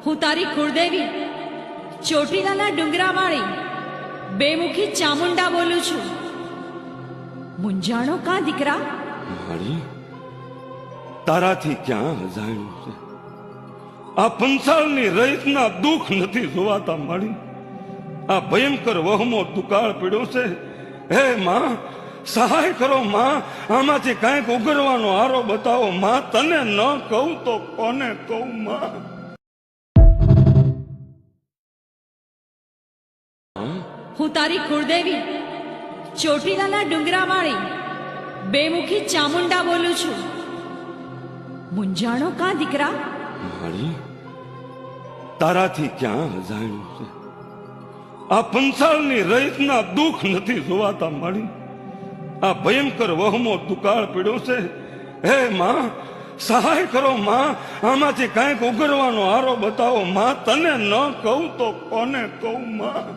હું તારી કુળદેવી ચોટીલાના ડુંગરાવાળી બેમુખી ચામુંડા બોલું છું. મુંજાણો કા દીકરા? મારી તારાથી ક્યાં અજાણ્યું છે? આ પંસાળની રહીતના દુઃખ નથી જોવાતા મારી. આ ભયંકર વહમો દુકાળ પીડ્યો છે. હે માં, સહાય કરો માં, આમાંથી કાંઈક ઉગરવાનો આરો બતાવો માં. તને ન કહું તો કોને કહું માં? હું તારી કુળદેવી ચોટીલાના ડુંગરાવાળી બેમુખી ચામુંડા બોલું છું. મુંજાણો કા દીકરા? મારી તારાથી ક્યાં અજાણ્યું છે? આ પંસાળની રહીતના દુઃખ નથી જોવાતા મારી. આ ભયંકર વહમો દુકાળ પીડ્યો છે. હે માં, સહાય કરો માં, આમાંથી કાંઈક ઉગરવાનો આરો બતાવો માં. તને ન કહું તો કોને કહું માં?